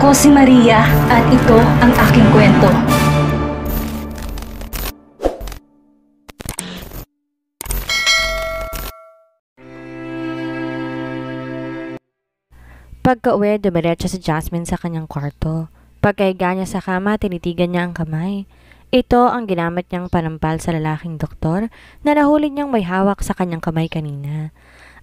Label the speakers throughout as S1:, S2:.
S1: Ako si Maria at ito ang aking kwento.
S2: Pagka-uwi, dumiretso si Jasmine sa kanyang kwarto. Pagkahiga niya sa kama, tinitigan niya ang kamay. Ito ang ginamit niyang panampal sa lalaking doktor na nahuli niyang may hawak sa kanyang kamay kanina.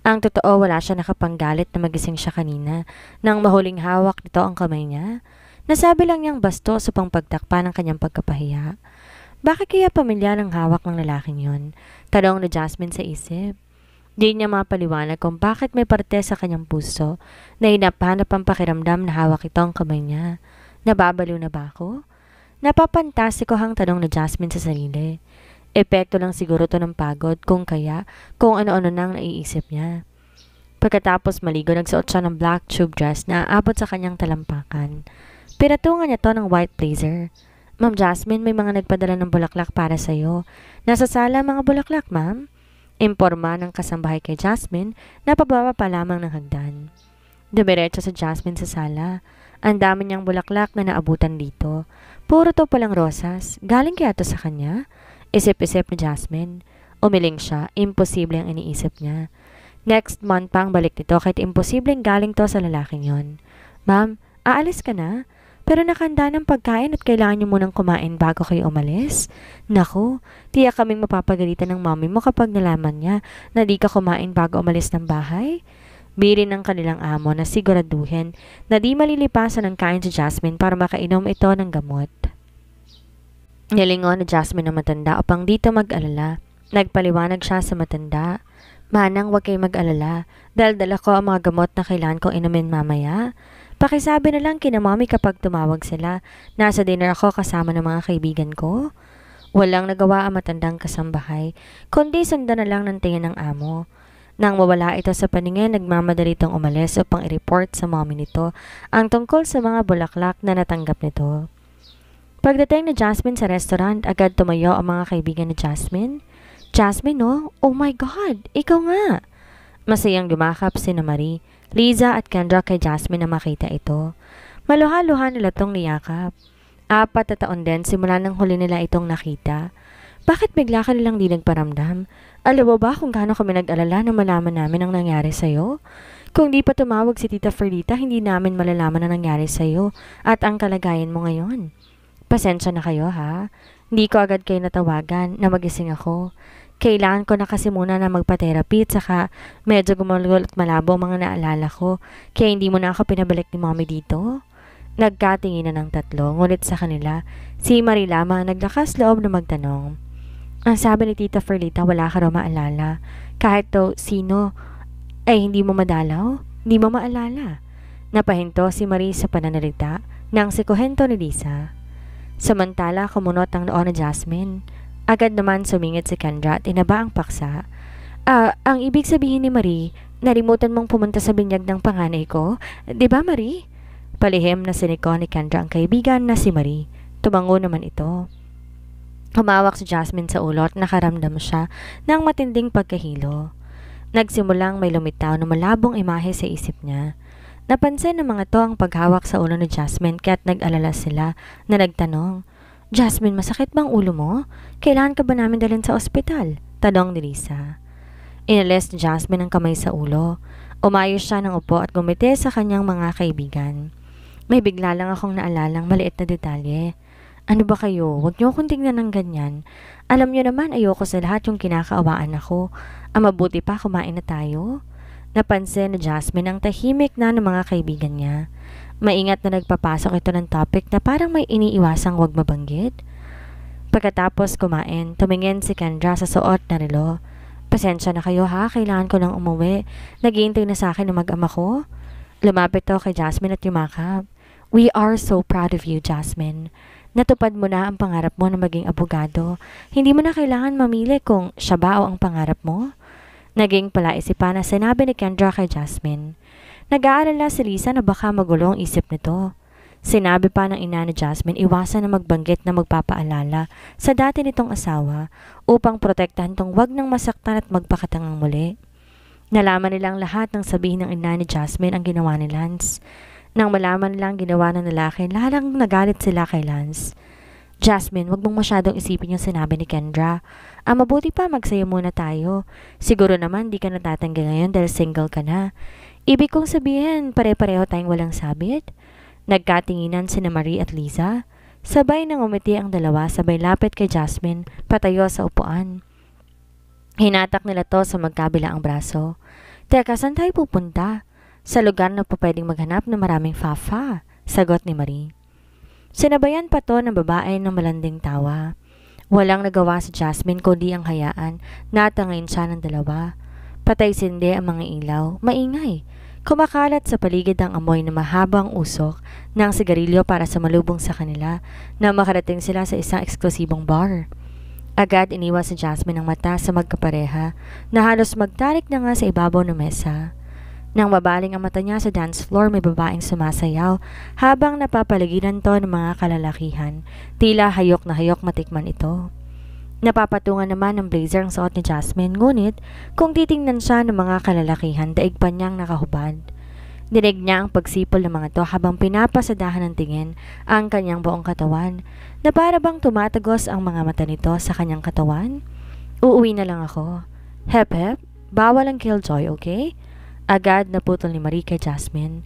S2: Ang totoo, wala siya nakapanggalit na magising siya kanina nang mahuling hawak nito ang kamay niya. Nasabi lang niyang bastos upang pagtakpa ng kanyang pagkapahiya. Bakit kaya pamilyar ang hawak ng lalaking yon? Tanong ni Jasmine sa isip. Di niya mapaliwanag kung bakit may parte sa kanyang puso na hinapanap ang pakiramdam na hawak ito ang kamay niya. Nababaliw na ba ako? Napapantastikohang tanong ni Jasmine sa sarili. Epekto lang siguro to ng pagod kung ano-ano nang naiisip niya. Pagkatapos maligo, nagsuot siya ng black tube dress na aabot sa kanyang talampakan. Pinatungan niya to ng white blazer. Ma'am Jasmine, may mga nagpadala ng bulaklak para sa'yo. Nasa sala mga bulaklak, ma'am? Imporma ng kasambahay kay Jasmine na pababa pa lamang ng hagdan. Dumiretso sa Jasmine sa sala. Ang dami niyang bulaklak na naabutan dito. Puro to palang rosas. Galing kaya to sa kanya? Isip-isip ni Jasmine. Umiling siya. Imposible ang iniisip niya. Next month pang balik nito kahit imposibleng galing to sa lalaking yon. Ma'am, aalis ka na? Pero nakahanda ng pagkain at kailangan niyo munang kumain bago kayo umalis? Naku, tiyak kaming mapapagalitan ng mommy mo kapag nalaman niya na di ka kumain bago umalis ng bahay. Biri ng kanilang amo na siguraduhin na di malilipasan ng kain si Jasmine para makainom ito ng gamot. Nilingon ni Jasmine na matanda upang dito mag-alala. Nagpaliwanag siya sa matanda. Manang, huwag kayo mag-alala dahil dala ko ang mga gamot na kailangan kong inumin mamaya. Pakisabi na lang kina mommy kapag tumawag sila. Nasa dinner ako kasama ng mga kaibigan ko. Walang nagawa ang matandang kasambahay, kundi sundan na lang ng tingin ng amo. Nang mawala ito sa paningin, nagmamadali itong umalis upang i-report sa mommy nito ang tungkol sa mga bulaklak na natanggap nito. Pagdating ni Jasmine sa restaurant, agad tumayo ang mga kaibigan ni Jasmine. Jasmine, oh? Oh my God! Ikaw nga! Masayang lumakap sina Marie, Liza at Kendra kay Jasmine na makita ito. Maluha-luha nila itong niyakap. 4 na taon din simula nang huli nila itong nakita. Bakit bigla ka nilang di nagparamdam? Alam mo ba kung gaano kami nag-alala na malaman namin ang nangyari sa'yo? Kung di pa tumawag si Tita Ferlita, hindi namin malalaman na nangyari sa'yo at ang kalagayan mo ngayon. Pasensya na kayo ha. Hindi ko agad kayo natawagan na magising ako. Kailangan ko na kasi muna na magpa-therapy at saka medyo gumulgol at malabo ang mga naalala ko. Kaya hindi mo na ako pinabalik ni mommy dito. Nagkatingin na ng tatlo, ngunit sa kanila, si Marie lamang naglakas loob na magtanong. Ang sabi ni Tita Ferlita, wala ka raw maalala. Kahit to sino, ay hindi mo madalaw? Hindi mo maalala? Napahinto si Marie sa pananalita ng sikuhento ni Lisa. Samantala, kumunot ang noo ni Jasmine. Agad naman sumingit si Kendra at inaba ang paksa. Ang ibig sabihin ni Marie, nalimutan mong pumunta sa binyag ng panganay ko? Di ba, Marie? Palihim na siniko ni Kendra ang kaibigan na si Marie. Tumango naman ito. Humawak si Jasmine sa ulo at nakaramdam siya ng matinding pagkahilo. Nagsimulang may lumitaw na malabong imahe sa isip niya. Napansin ng mga to ang paghawak sa ulo ni Jasmine kaya't nag-alala sila na nagtanong, Jasmine, masakit bang ulo mo? Kailangan ka ba namin dalhin sa ospital? Tanong ni Lisa. Inalis ni Jasmine ang kamay sa ulo. Umayos siya ng upo at gumiti sa kanyang mga kaibigan. May bigla lang akong naalalang maliit na detalye. Ano ba kayo? Huwag niyo akong tingnan ng ganyan. Alam niyo naman ayoko sa lahat yung kinakaawaan ako. Ang mabuti pa kumain na tayo. Napansin ni Jasmine ang tahimik na ng mga kaibigan niya. Maingat na nagpapasok ito ng topic na parang may iniiwasang wag mabanggit. Pagkatapos kumain, tumingin si Kendra sa suot na relo. Pasensya na kayo ha, kailangan ko nang umuwi. Naghihintay na sa akin ng mag-ama ko. Lumapit to kay Jasmine at yumakap. We are so proud of you, Jasmine. Natupad mo na ang pangarap mo na maging abogado. Hindi mo na kailangan mamili kung siya ba o ang pangarap mo. Naging palaisipan na sinabi ni Kendra kay Jasmine. Nag-aalala si Lisa na baka magulo ang isip nito. Sinabi pa ng ina ni Jasmine iwasan na magbanggit na magpapaalala sa dati nitong asawa upang protektahan tong wag nang masaktan at magpakatangang muli. Nalaman nilang lahat ng sabihin ng ina ni Jasmine ang ginawa ni Lance. Nang malaman lang ginawa ng lalaki, lalang nagalit sila kay Lance. Jasmine, wag mong masyadong isipin yung sinabi ni Kendra. Mabuti pa magsaya muna tayo. Siguro naman di ka natatanggal ngayon dahil single ka na. Ibig kong sabihin, pare-pareho tayong walang sabit. Nagkatinginan sina Marie at Liza. Sabay nang umiti ang dalawa, sabay lapit kay Jasmine, patayo sa upuan. Hinatak nila to sa magkabilaang braso. Teka, saan tayo pupunta? Sa lugar na pa pwedeng maghanap ng maraming fafa, sagot ni Marie. Sinabayan pa to ng babae ng malanding tawa. Walang nagawa si Jasmine kundi ang hayaan, natangayin siya ng dalawa. Patay sindi ang mga ilaw, maingay. Kumakalat sa paligid ang amoy na mahabang usok ng sigarilyo para sumalubong sa kanila na makarating sila sa isang eksklusibong bar. Agad iniwas si Jasmine ang mata sa magkapareha na halos magtarik na nga sa ibabaw ng mesa. Nang mabaling ang mata niya sa dance floor, may babaeng sumasayaw habang napapaligiran to ng mga kalalakihan. Tila hayok na hayok matikman ito. Napapatungan naman ng blazer ang suot ni Jasmine, ngunit kung titingnan siya ng mga kalalakihan, daig pa niyang nakahubad. Dinig niya ang pagsipol ng mga to habang pinapasadahan ng tingin ang kanyang buong katawan, na para bang tumatagos ang mga mata nito sa kanyang katawan. Uuwi na lang ako. Hep hep, bawal ang killjoy, okay? Agad naputol ni Marie kay Jasmine.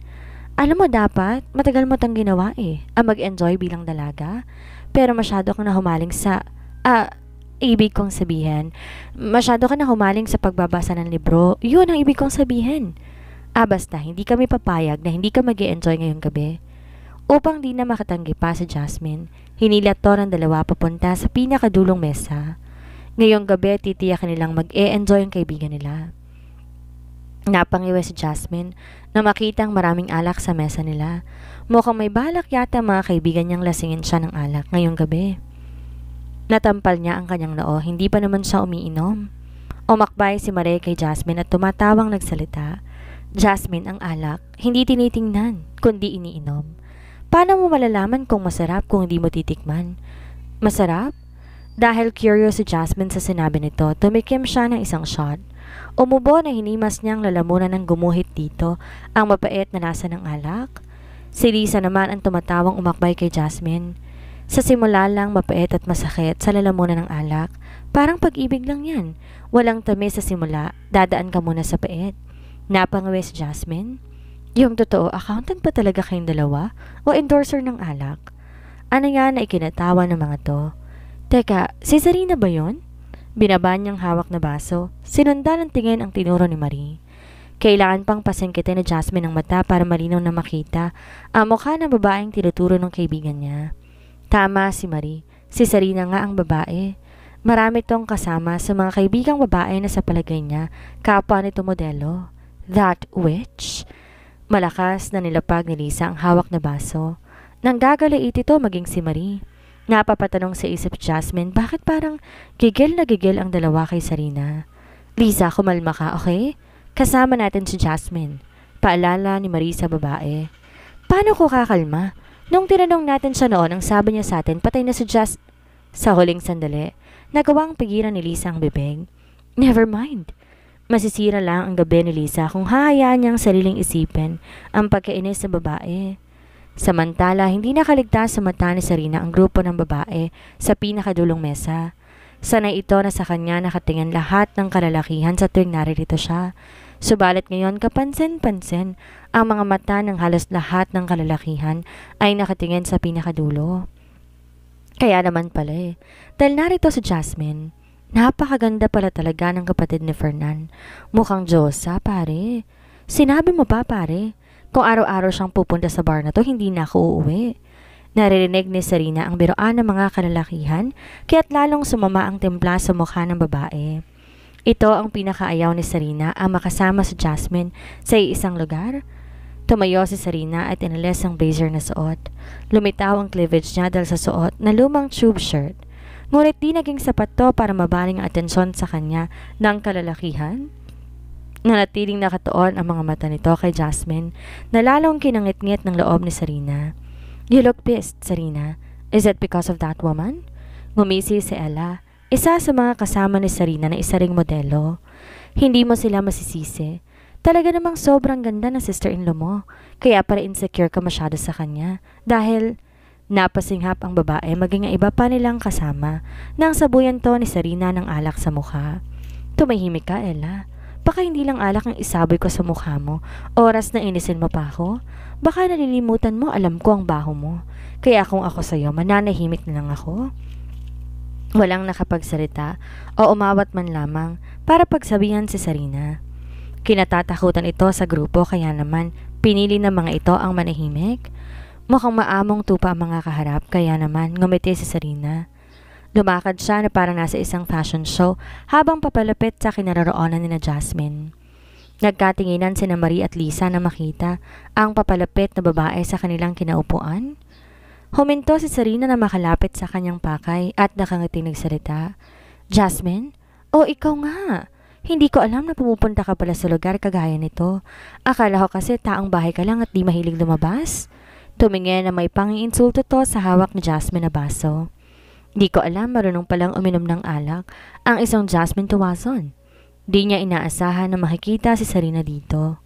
S2: Alam mo dapat, matagal mo tang ginawa ang mag-enjoy bilang dalaga. Pero masyado kang nahumaling sa... ibig kong sabihin, masyado ka nahumaling sa pagbabasa ng libro. Yun ang ibig kong sabihin. Basta, hindi kami papayag na hindi ka mag-enjoy ngayong gabi. Upang di na makatanggi pa si Jasmine, hinilat to ng dalawa papunta sa pinakadulong mesa. Ngayong gabi, titiyak nilang mag-e-enjoy ang kaibigan nila. Napangiwi si Jasmine na makitang maraming alak sa mesa nila. Mukhang may balak yata mga kaibigan niyang lasingin siya ng alak ngayong gabi. Natampal niya ang kanyang noo, hindi pa naman siya umiinom. Umakbay si Marie kay Jasmine at tumatawang nagsalita. Jasmine, ang alak, hindi tinitingnan, kundi iniinom. Paano mo malalaman kung masarap kung hindi mo titikman? Masarap? Dahil curious si Jasmine sa sinabi nito, tumikim siya ng isang shot. Umubo na hinimas niyang lalamunan ng gumuhit dito ang mapait na lasa ng alak. Si Liza naman ang tumatawang umakbay kay Jasmine. Sa simula lang mapait at masakit sa lalamunan ng alak. Parang pag-ibig lang yan. Walang tamis sa simula, dadaan ka muna sa pait. Napangawi si Jasmine. Yung totoo, accountant pa talaga kayong dalawa o endorser ng alak? Ano yan na ikinatawa ng mga to? Teka, si Sarina ba yun? Binaba niyang hawak na baso. Sinundan ng tingin ang tinuro ni Marie. Kailangan pang pasingkitin ni Jasmine ang mata para malinaw na makita ang mukha ng babaeng tinuturo ng kaibigan niya. Tama si Marie. Si Sarina nga ang babae. Marami tong kasama sa mga kaibigang babae na sa palagay niya kapwa nito modelo. That witch? Malakas na nilapag ni Liza ang hawak na baso. Nang gagaliit ito maging si Marie. Napapatanong sa isip Jasmine, bakit parang gigil na gigil ang dalawa kay Sarina? Liza, kumalma ka, okay? Kasama natin si Jasmine. Paalala ni Marie sa babae. Paano ko kakalma? Nung tinanong natin siya noon, ang sabi niya sa atin, patay na si Sa huling sandali, nagawang pigilan ni Liza ang bibig. Never mind. Masisira lang ang gabi ni Liza kung hahayaan niyang sariling isipin ang pagkainis sa babae. Samantala, hindi nakaligtas sa mata ni Sarina ang grupo ng babae sa pinakadulong mesa. Sanay ito na sa kanya nakatingin lahat ng kalalakihan sa tuwing naririto siya. Subalit ngayon kapansin-pansin ang mga mata ng halos lahat ng kalalakihan ay nakatingin sa pinakadulo. Kaya naman pala dahil narito si Jasmine. Napakaganda pala talaga ng kapatid ni Fernan. Mukhang Diyosa, pare. Sinabi mo pa, pare? Kung araw-araw siyang pupunta sa bar na to, hindi na ako uuwi. Naririnig ni Sarina ang biroan ng mga kalalakihan, kaya't lalong sumama ang timpla sa mukha ng babae. Ito ang pinakaayaw ni Sarina, ang makasama si Jasmine sa isang lugar. Tumayo si Sarina at inalis ang blazer na suot. Lumitaw ang cleavage niya dahil sa suot na lumang tube shirt. Ngunit di naging sapat to para mabaling ang atensyon sa kanya ng kalalakihan. Nanatiling nakatuon ang mga mata nito kay Jasmine na lalong kinangit-ngit ng loob ni Sarina. You look pissed, Sarina. Is it because of that woman? Ngumisi si Ella, isa sa mga kasama ni Sarina na isa ring modelo. Hindi mo sila masisisi. Talaga namang sobrang ganda ng sister-in-law mo. Kaya para insecure ka masyado sa kanya. Dahil napasinghap ang babae maging ang iba pa nilang kasama nang sabuyan to ni Sarina ng alak sa mukha. Tumahimik ka, Ella. Baka hindi lang alak ang isaboy ko sa mukha mo. Oras na inisin mo pa ako. Baka nalilimutan mo, alam ko ang baho mo. Kaya kung ako sa'yo, mananahimik na lang ako. Walang nakapagsalita o umawat man lamang para pagsabihan si Sarina. Kinatatakutan ito sa grupo kaya naman pinili ng mga ito ang manahimik. Mukhang maamong tupa ang mga kaharap kaya naman ngumiti si Sarina. Lumakad siya na parang nasa isang fashion show habang papalapit sa kinaroroonan ni na Jasmine. Nagkatinginan sina Marie at Lisa na makita ang papalapit na babae sa kanilang kinaupuan. Huminto si Sarina na makalapit sa kanyang pakay at nakangiti nagsalita. Jasmine? Oh, ikaw nga. Hindi ko alam na pumupunta ka pala sa lugar kagaya nito. Akala ko kasi taong bahay ka lang at di mahilig lumabas. Tumingin na may pang-iinsulto to sa hawak ni Jasmine na baso. Di ko alam marunong palang uminom ng alak ang isang Jasmine Tuwason. Di niya inaasahan na makikita si Sarina dito.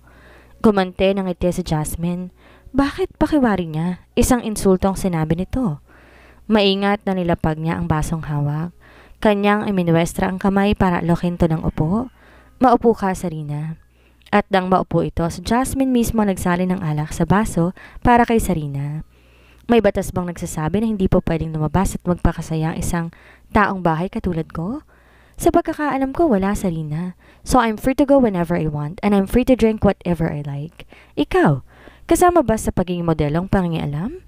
S2: Gumante ng ngiti si Jasmine. Bakit pakiwari niya? Isang insultong sinabi nito. Maingat na nilapag niya ang basong hawak. Kanyang iminuestra ang kamay para alokin to ng upo. Maupo ka, Sarina. At nang maupo ito, si Jasmine mismo nagsali ng alak sa baso para kay Sarina. May batas bang nagsasabi na hindi po pwedeng lumabas at magpakasaya ang isang taong bahay katulad ko? Sa pagkakaalam ko, wala, Sarina. So I'm free to go whenever I want and I'm free to drink whatever I like. Ikaw, kasama ba sa pagiging modelong pangingialam?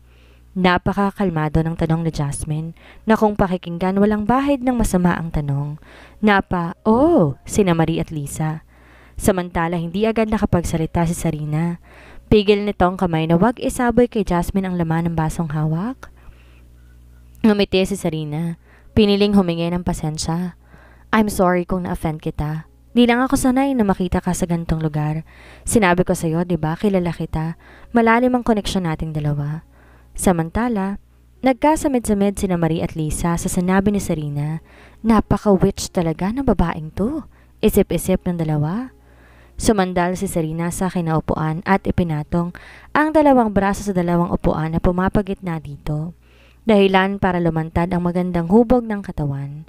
S2: Napakakalmado ng tanong ni Jasmine na kung pakikinggan walang bahid ng masama ang tanong. Sina Marie at Lisa. Samantala hindi agad nakapagsalita si Sarina. Pigil nitong kamay na wag isaboy kay Jasmine ang laman ng basong hawak. Ngumiti si Sarina. Piniling humingi ng pasensya. I'm sorry kung na-offend kita. Di lang ako sanay na makita ka sa gantong lugar. Sinabi ko sa'yo, diba, kilala kita. Malalim ang koneksyon nating dalawa. Samantala, nagkasamid-samid sina Marie at Lisa sa sinabi ni Sarina. Napaka-witch talaga ng babaeng to. Isip-isip ng dalawa. Sumandal si Sarina sa kinaupuan at ipinatong ang dalawang braso sa dalawang upuan na pumapagitna dito. Dahilan para lumantad ang magandang hubog ng katawan.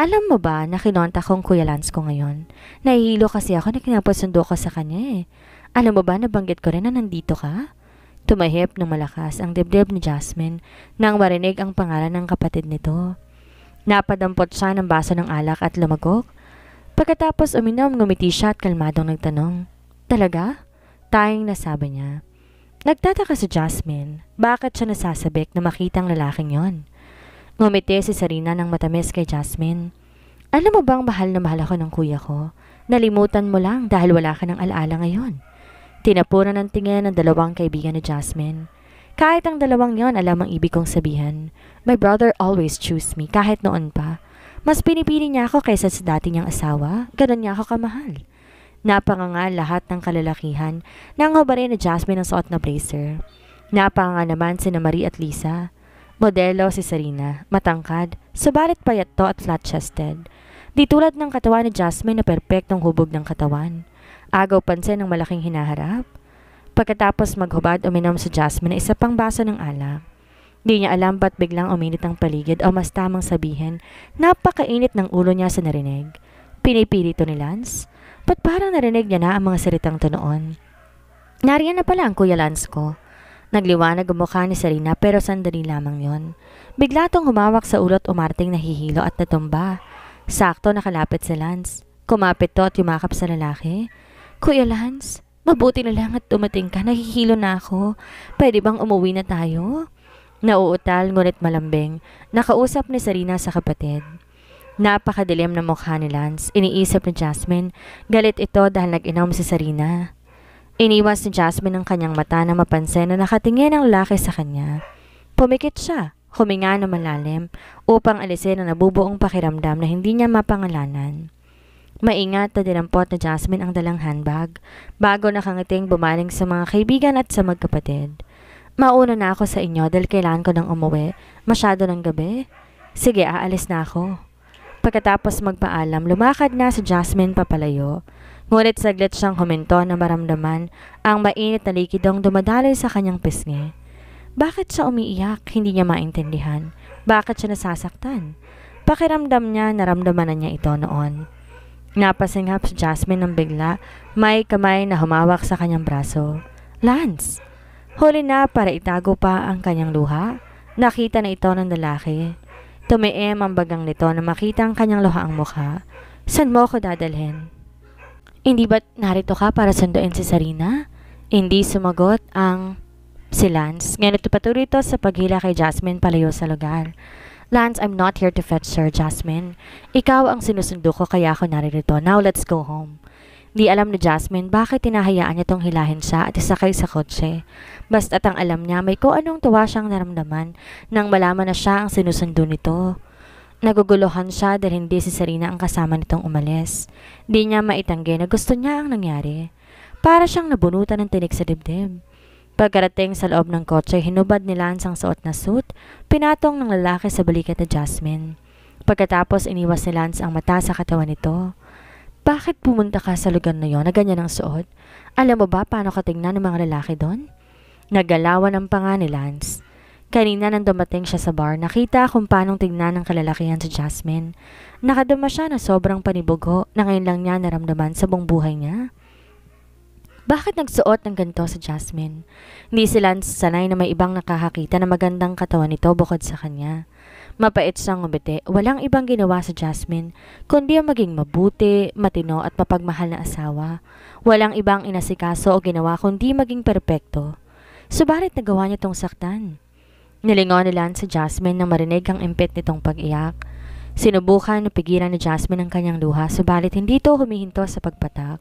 S2: Alam mo ba na kinonta kong Kuya Lance ko ngayon? Nahihilo kasi ako na kinapasundo ko sa kanya eh. Alam mo ba nabanggit ko rin na nandito ka? Tumahip ng malakas ang dibdib ni Jasmine nang marinig ang pangalan ng kapatid nito. Napadampot siya ng baso ng alak at lumagok. Pagkatapos uminom, ngumiti siya at kalmadong nagtanong. Talaga? Tayong nasabi niya. Nagtataka si Jasmine. Bakit siya nasasabik na makitang lalaking yon? Ngumiti si Sarina ng matamis kay Jasmine. Alam mo bang mahal na mahal ako ng kuya ko? Nalimutan mo lang dahil wala ka ng alaala ngayon. Tinapunan ng tingin ng dalawang kaibigan ni Jasmine. Kahit ang dalawang yon alam ang ibig kong sabihan. My brother always choose me kahit noon pa. Mas pinipili niya ako kaysa sa dati niyang asawa. Ganon niya ako kamahal. Napanganga lahat ng kalalakihan nang hubarin ni Jasmine ang suot na blazer. Napanganga naman sina Marie at Lisa. Modelo si Sarina, matangkad, subalit payat to at flat-chested. Di tulad ng katawan ni Jasmine na perpektong hubog ng katawan. Agaw pansin ng malaking hinaharap. Pagkatapos maghubad, uminom si Jasmine na isa pang baso ng alak. Di niya alam ba't biglang uminit ang paligid o mas tamang sabihin, napakainit ng ulo niya sa narinig. Pinipili to ni Lance? Ba't parang narinig niya na ang mga salitang to noon? Nariyan na pala ang Kuya Lance ko. Nagliwanag ang mukha ni Sarina pero sandali lamang yon. Bigla tong humawak sa ulot umarting nahihilo at natumba. Sakto nakalapit si Lance. Kumapit to at yumakap sa lalaki. Kuya Lance, mabuti na lang at dumating ka. Nahihilo na ako. Pwede bang umuwi na tayo? Nauutal ngunit malambing, nakausap ni Sarina sa kapatid. Napakadilim na mukha ni Lance, iniisip ni Jasmine, galit ito dahil nag-inom si Sarina. Iniwas ni Jasmine ang kanyang mata na mapansin na nakatingin ang lalaki sa kanya. Pumikit siya, huminga na malalim upang alisin ang nabubuong pakiramdam na hindi niya mapangalanan. Maingat na dinampot ni Jasmine ang dalang handbag bago nakangiting bumaling sa mga kaibigan at sa magkapatid. Mauna na ako sa inyo dahil kailangan ko nang umuwi. Masyado ng gabi. Sige, aalis na ako. Pagkatapos magpaalam, lumakad na si Jasmine papalayo. Ngunit saglit siyang huminto na maramdaman ang mainit na likidong dumadaloy sa kanyang pisngi. Bakit siya umiiyak? Hindi niya maintindihan. Bakit siya nasasaktan? Pakiramdam niya, naramdaman na niya ito noon. Napasinghap si Jasmine ng bigla, may kamay na humawak sa kanyang braso. Lance! Huli na para itago pa ang kanyang luha. Nakita na ito ng lalaki. Tumiim ang bagang nito na makita ang kanyang luhaang mukha. Saan mo ko dadalhin? Hindi ba't narito ka para sunduin si Sarina? Hindi sumagot ang si Lance. Ngayon patuloy ito sa paghila kay Jasmine palayo sa lugar. Lance, I'm not here to fetch Sir Jasmine. Ikaw ang sinusundo ko kaya ako naririto. Now let's go home. Di alam ni Jasmine bakit tinahayaan niya tong hilahin siya at isakay sa kotse. Basta't ang alam niya may kung anong tuwa siyang naramdaman nang malaman na siya ang sinusundo nito. Naguguluhan siya dahil hindi si Sarina ang kasama nitong umalis. Di niya maitanggi na gusto niya ang nangyari. Para siyang nabunutan ng tinik sa dibdib. Pagkarating sa loob ng kotse, hinubad ni Lance ang suot na suit, pinatong ng lalaki sa balikat ni Jasmine. Pagkatapos iniwas ni Lance ang mata sa katawan nito. Bakit pumunta ka sa lugar na yon na ganyan ang suot? Alam mo ba paano ka tingnan ng mga lalaki doon? Naggalawan ang panga ni Lance. Kanina nang dumating siya sa bar, nakita kung paanong tignan ng kalalakihan si Jasmine. Nakadama siya na sobrang panibugo na ngayon lang niya naramdaman sa buong buhay niya. Bakit nagsuot ng ganito si Jasmine? Hindi si Lance sanay na may ibang nakakakita na magandang katawan nito bukod sa kanya. Mapait siyang ngumiti, walang ibang ginawa sa Jasmine, kundi ang maging mabuti, matino at mapagmahal na asawa. Walang ibang inasikaso o ginawa kundi maging perpekto. Subalit nagawa niya tong saktan. Nilingon ni Lance si Jasmine nang marinig ang impit nitong pag-iyak. Sinubukan na pigilan ni Jasmine ang kanyang luha, subalit hindi ito humihinto sa pagpatak.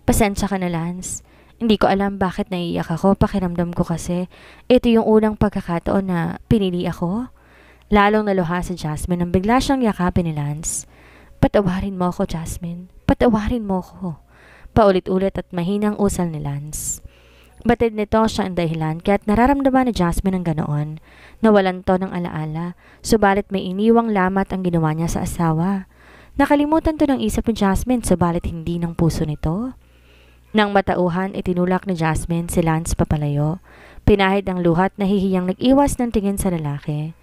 S2: Pasensya ka na, Lance. Hindi ko alam bakit naiiyak ako, pakiramdam ko kasi ito yung unang pagkakataon na pinili ako. Lalong naluha si Jasmine nang bigla siyang yakapin ni Lance. Patawarin mo ako, Jasmine. Patawarin mo ako. Paulit-ulit at mahinang usal ni Lance. Batid nito siya ang dahilan kaya't nararamdaman ni Jasmine ang ganoon. Nawalan to ng alaala, subalit may iniwang lamat ang ginawa niya sa asawa. Nakalimutan to ng isip ni Jasmine, subalit hindi ng puso nito. Nang matauhan, itinulak ni Jasmine si Lance papalayo. Pinahid ang luhat na hihiyang nag-iwas ng tingin sa lalaki.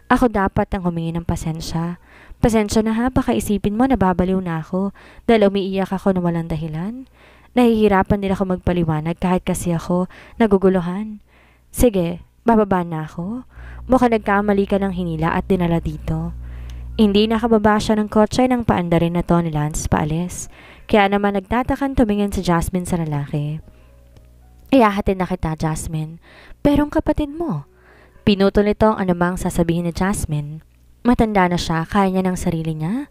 S2: Ako dapat ang humingi ng pasensya. Pasensya na ha, baka isipin mo na babaliw na ako dahil umiiyak ako na walang dahilan. Nahihirapan din ako magpaliwanag kahit kasi ako naguguluhan. Sige, bababa na ako. Mukhang nagkamali ka ng hinila at dinala dito. Hindi nakababa siya ng kotse nang paandarin na to ni Lance paalis. Kaya naman nagtatakan tumingin si Jasmine sa lalaki. Iyahatid na kita, Jasmine. Pero ang kapatid mo. Pinutol nito ang anumang sasabihin ni Jasmine. Matanda na siya, kaya niya ng sarili niya.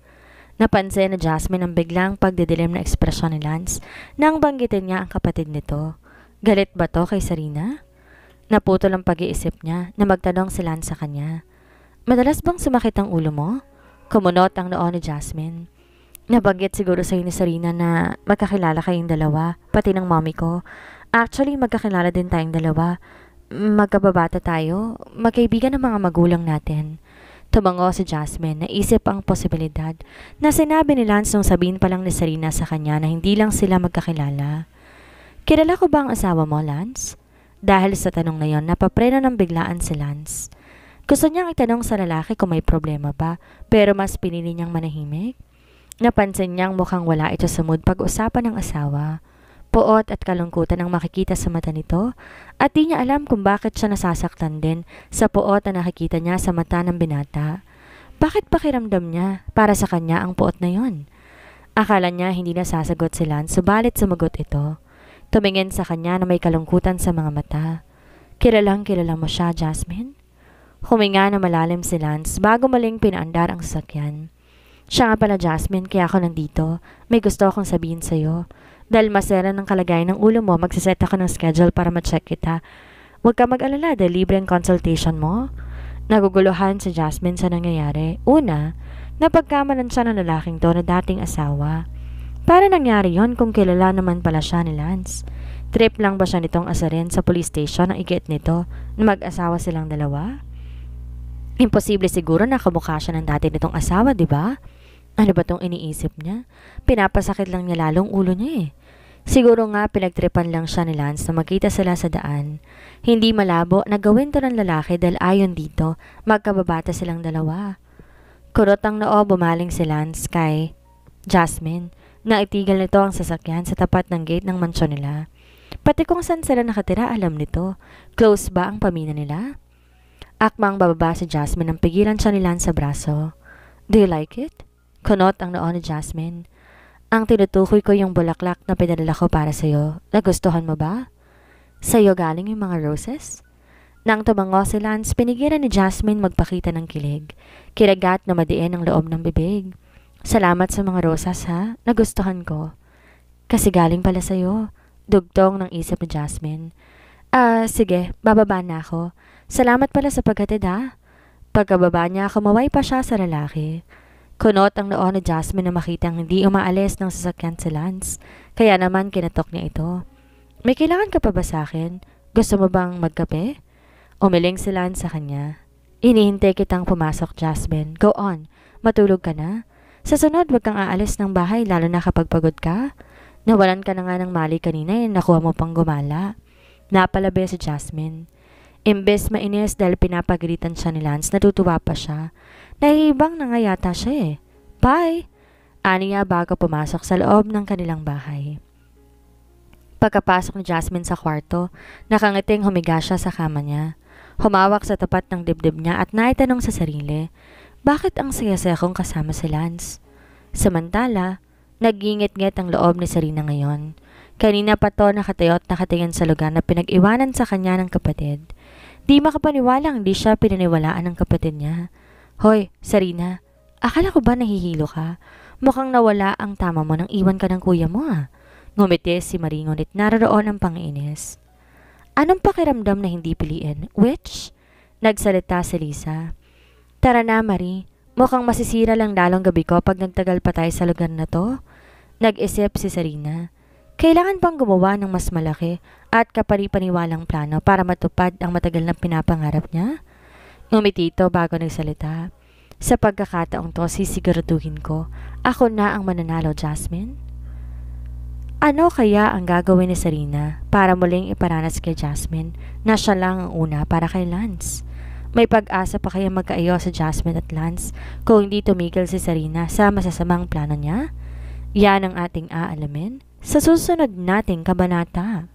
S2: Napansin na Jasmine ang biglang pagdidilim na ekspresyon ni Lance nang banggitin niya ang kapatid nito. Galit ba to kay Sarina? Naputol ang pag-iisip niya na magtanong si Lance sa kanya. Madalas bang sumakit ang ulo mo? Kumunot ang noo ni Jasmine. Nabanggit siguro sa'yo ni Sarina na magkakilala kayong dalawa, pati ng mommy ko. Actually, magkakilala din tayong dalawa. Magkababata tayo, magkaibigan ng mga magulang natin. Tumango si Jasmine, naisip ang posibilidad na sinabi ni Lance nung sabihin pa lang ni Sarina sa kanya na hindi lang sila magkakilala. Kilala ko ba ang asawa mo, Lance? Dahil sa tanong na yon, napapreno ng biglaan si Lance. Gusto niyang itanong sa lalaki kung may problema ba, pero mas pinili niyang manahimik. Napansin niyang mukhang wala ito sa mood pag-usapan ng asawa. Puot at kalungkutan ang makikita sa mata nito at di niya alam kung bakit siya nasasaktan din sa puot na nakikita niya sa mata ng binata. Bakit pakiramdam niya para sa kanya ang puot na yon? Akala niya hindi nasasagot si Lance, subalit sumagot ito. Tumingin sa kanya na may kalungkutan sa mga mata. Kilalang kilala mo siya, Jasmine? Huminga na malalim si Lance bago maling pinaandar ang sasakyan. Siya nga pala, Jasmine, kaya ako nandito. May gusto akong sabihin sa'yo. Dahil masera ng kalagayan ng ulo mo, magsiset ako ng schedule para ma-check kita. Huwag ka mag-alala dahil libre ang consultation mo. Naguguluhan si Jasmine sa nangyayari. Una, napagkamalan siya ng lalaking to na dating asawa. Para nangyari yon kung kilala naman pala siya ni Lance? Trip lang ba siya nitong asarin sa police station ang igit nito na mag-asawa silang dalawa? Imposible siguro na kamukha siya ng dati nitong asawa, di ba? Ano ba tong iniisip niya? Pinapasakit lang niya lalong ulo niya eh. Siguro nga pinagtripan lang siya ni Lance na magkita sila sa daan. Hindi malabo na gawin to ng lalaki dahil ayon dito, magkababata silang dalawa. Kurot ang noo, bumaling si Lance kay Jasmine. Naitigal nito ang sasakyan sa tapat ng gate ng mansyon nila. Pati kung saan sila nakatira alam nito. Close ba ang pamina nila? Akmang bababa si Jasmine nang pigilan siya ni Lance sa braso. Do you like it? Kunot ang noo ni Jasmine. Ang tinutukoy ko yung bulaklak na pinadala ko para sa'yo. Nagustuhan mo ba? Sa'yo galing yung mga roses? Nang tumango si Lance, pinigilan ni Jasmine magpakita ng kilig. Kiragat na madiin ang loob ng bibig. Salamat sa mga rosas ha, nagustuhan ko. Kasi galing pala sa'yo. Dugtong ng isip ni Jasmine. Sige, bababa na ako. Salamat pala sa paghatid ha. Pagkababa niya, kumaway pa siya sa lalaki. Kunot ang noo ni Jasmine na makitang hindi umaalis ng sasakyan si Lance. Kaya naman kinatok niya ito. May kailangan ka pa ba sa akin? Gusto mo bang magkape? Umiling si Lance sa kanya. Inihintay kitang pumasok, Jasmine. Go on. Matulog ka na. Sa sunod, wag kang aalis ng bahay lalo na kapag pagod ka. Nawalan ka na nga ng mali kanina eh, nakuha mo pang gumala. Napalabi si Jasmine. Imbes mainis dahil pinapagalitan siya ni Lance, natutuwa pa siya. Nahihibang na nga yata siya eh. Bye! Aniya bago pumasok sa loob ng kanilang bahay. Pagkapasok ni Jasmine sa kwarto, nakangiting humiga siya sa kama niya. Humawak sa tapat ng dibdib niya at naitanong sa sarili, bakit ang saya-saya kong kasama si Lance? Samantala, nagingit-ngit ang loob ni Serena ngayon. Kanina pa to nakatayo at nakatingin sa lugar na pinag-iwanan sa kanya ng kapatid. Di makapaniwalang di siya pinaniwalaan ng kapatid niya. Hoy, Serena, akala ko ba nahihilo ka? Mukhang nawala ang tama mo nang iwan ka ng kuya mo ah. Ngumiti si Marie ngunit naroon ang panginis. Anong pakiramdam na hindi piliin? Which? Nagsalita si Lisa. Tara na, Marie. Mukhang masisira lang lalong gabi ko pag nagtagal pa tayo sa lugar na to. Nag-isip si Serena. Kailangan pang gumawa ng mas malaki at kapani-paniwalang plano para matupad ang matagal na pinapangarap niya? Ngumiti ito bago nagsalita. Sa pagkakataong to, sisiguraduhin ko, ako na ang mananalo, Jasmine. Ano kaya ang gagawin ni Serena para muling iparanas kay Jasmine na siya lang ang una para kay Lance? May pag-asa pa kaya magkaayos sa Jasmine at Lance kung hindi tumigil si Serena sa masasamang plano niya? Yan ang ating aalamin sa susunod nating kabanata.